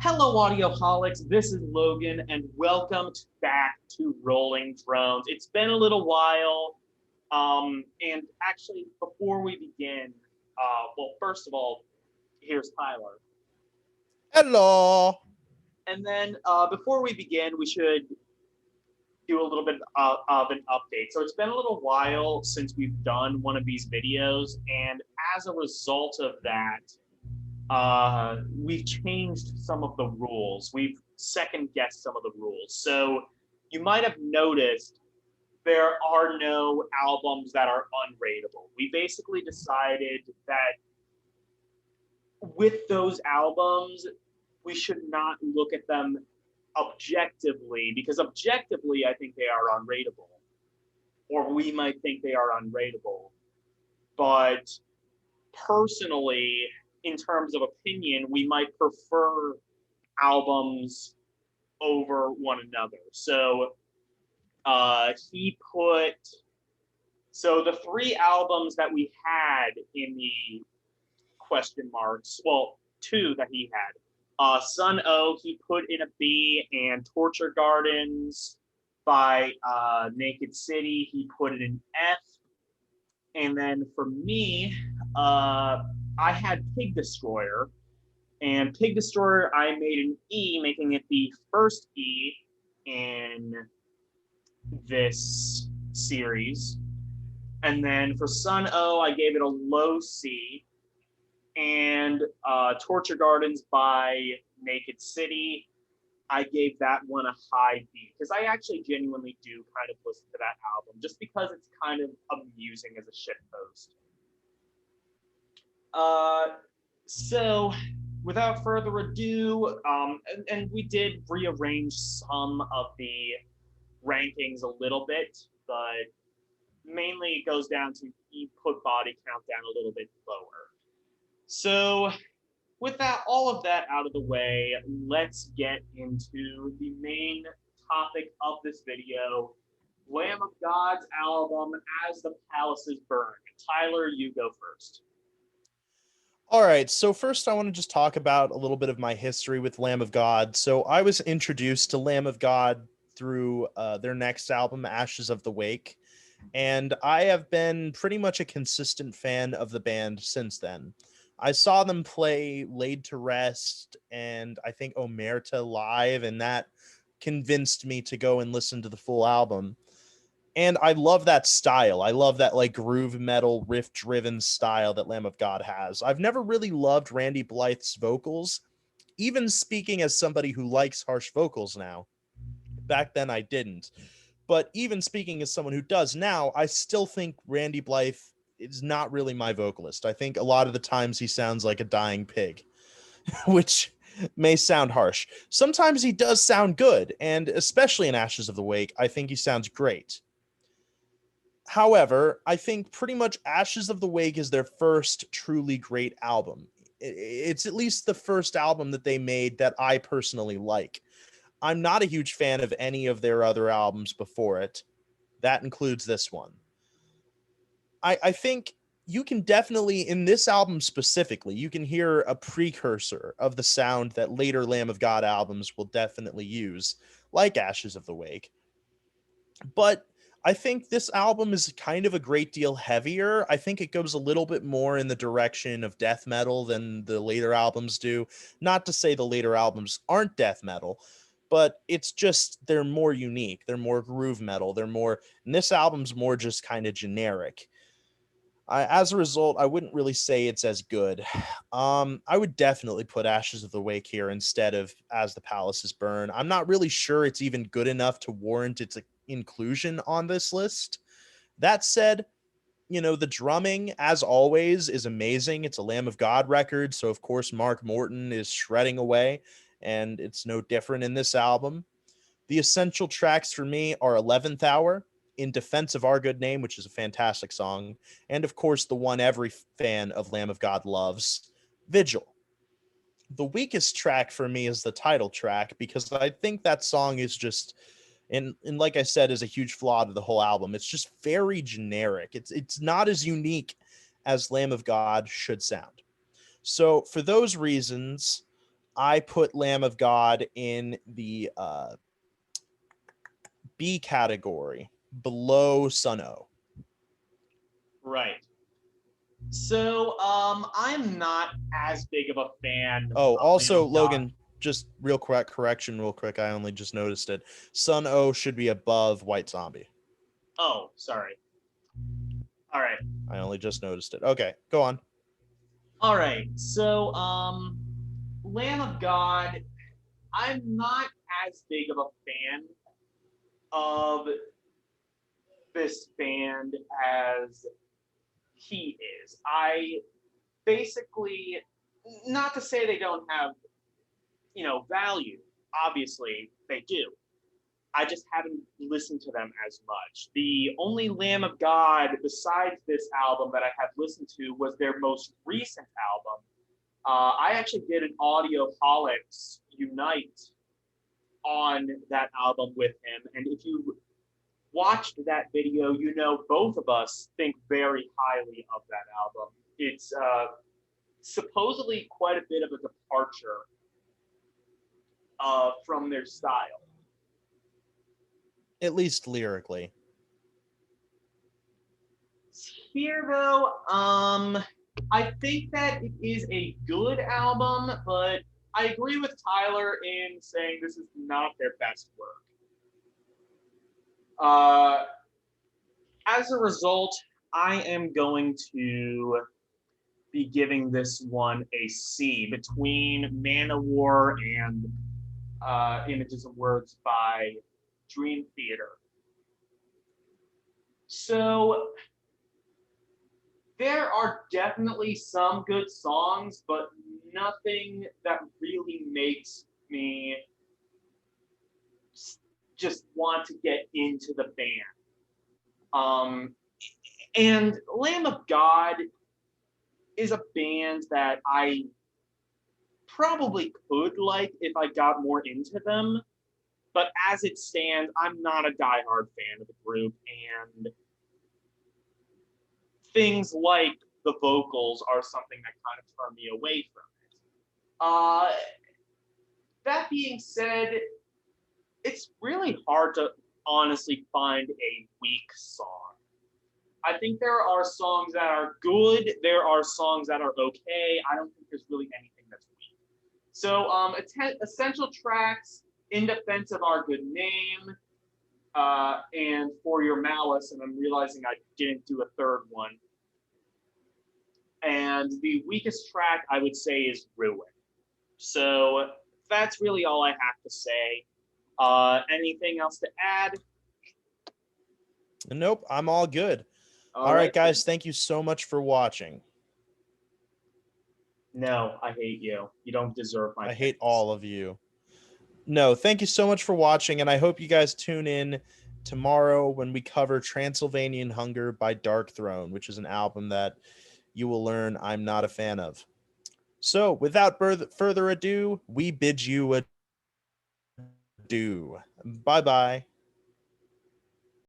Hello, audioholics. This is Logan, and welcome back to Rolling Drones. It's been a little while, and actually, before we begin, first of all, here's Tyler, Hello. and then before we begin, we should do a little bit of an update. So it's been a little while since we've done one of these videos, and as a result of that, we've changed some of the rules. We've second guessed some of the rules. So you might have noticed there are no albums that are unrateable. We basically decided that with those albums, we should not look at them objectively because objectively, I think they are unrateable, or we might think they are unrateable. But personally, in terms of opinion, we might prefer albums over one another. So he put the three albums that we had in the question marks. Well, two that he had. Sun O he put in a B, and Torture Gardens by Naked City he put it in F. And then for me, I had Pig Destroyer, and Pig Destroyer I made an E, making it the first E in this series. And then for Sun O, I gave it a low C. And Torture Gardens by Naked City, I gave that one a high B because I actually genuinely do kind of listen to that album just because it's kind of amusing as a shit post. Uh, so without further ado, and we did rearrange some of the rankings a little bit, but mainly it goes down to he put body count down a little bit lower. So with that, all of that out of the way, let's get into the main topic of this video, Lamb of God's album, As the Palaces Burn. Tyler, you go first. All right, so first I want to just talk about a little bit of my history with Lamb of God. So I was introduced to Lamb of God through their next album, Ashes of the Wake, and I have been pretty much a consistent fan of the band since then. I saw them play Laid to Rest and I think Omerta live, and that convinced me to go and listen to the full album. And I love that style. I love that like groove metal riff driven style that Lamb of God has. I've never really loved Randy Blythe's vocals, even speaking as somebody who likes harsh vocals now. Back then I didn't. But even speaking as someone who does now, I still think Randy Blythe is not really my vocalist. I think a lot of the times he sounds like a dying pig, which may sound harsh. Sometimes he does sound good, and especially in Ashes of the Wake, I think he sounds great. However, I think pretty much Ashes of the Wake is their first truly great album. It's at least the first album that they made that I personally like. I'm not a huge fan of any of their other albums before it. That includes this one. I think you can definitely, in this album specifically, you can hear a precursor of the sound that later Lamb of God albums will definitely use, like Ashes of the Wake. But I think this album is kind of a great deal heavier. I think it goes a little bit more in the direction of death metal than the later albums do. Not to say the later albums aren't death metal, but it's just they're more unique. They're more groove metal. And this album's more just kind of generic. As a result, I wouldn't really say it's as good. I would definitely put Ashes of the Wake here instead of As the Palaces Burn. I'm not really sure it's even good enough to warrant its inclusion on this list. That said, the drumming, as always, is amazing. It's a Lamb of God record, so of course Mark Morton is shredding away, and it's no different in this album. The essential tracks for me are 11th Hour, In Defense of Our Good Name, which is a fantastic song, and of course the one every fan of Lamb of God loves, Vigil. The weakest track for me is the title track because I think that song is just and like I said is a huge flaw to the whole album. It's just very generic. It's not as unique as Lamb of God should sound. So for those reasons, I put Lamb of God in the B category, below Sun O. Right. So, I'm not as big of a fan Oh, of Lamb also, of God. Logan, just correction real quick. I only just noticed it. Sun O should be above White Zombie. Oh, sorry. All right. I only just noticed it. Okay, go on. All right. So, Lamb of God, I'm not as big of a fan of this band as he is. I basically, not to say they don't have, value. Obviously, they do. I just haven't listened to them as much. The only Lamb of God besides this album that I have listened to was their most recent album. I actually did an Audioholics Unite on that album with him, and if you watched that video, both of us think very highly of that album. It's supposedly quite a bit of a departure from their style. At least lyrically. Here, though, I think that it is a good album, but I agree with Tyler in saying this is not their best work. As a result, I am going to be giving this one a C between Man of War and Images and Words by Dream Theater. So there are definitely some good songs, but nothing that really makes me just want to get into the band. And Lamb of God is a band that I probably could like if I got more into them. But as it stands, I'm not a diehard fan of the group, and things like the vocals are something that kind of turn me away from it. That being said, it's really hard to honestly find a weak song. I think there are songs that are good. There are songs that are okay. I don't think there's really anything that's weak. So, essential tracks, In Defense of Our Good Name, and For Your Malice, and I'm realizing I didn't do a third one. And the weakest track I would say is Ruin. So that's really all I have to say. Anything else to add? Nope, I'm all good. All right, guys, thank you so much for watching. No, I hate you. You don't deserve my I hate all of you. No, thank you so much for watching, and I hope you guys tune in tomorrow when we cover Transylvanian Hunger by Dark Throne, which is an album that you will learn I'm not a fan of. So, without further ado, we bid you adieu. Bye-bye.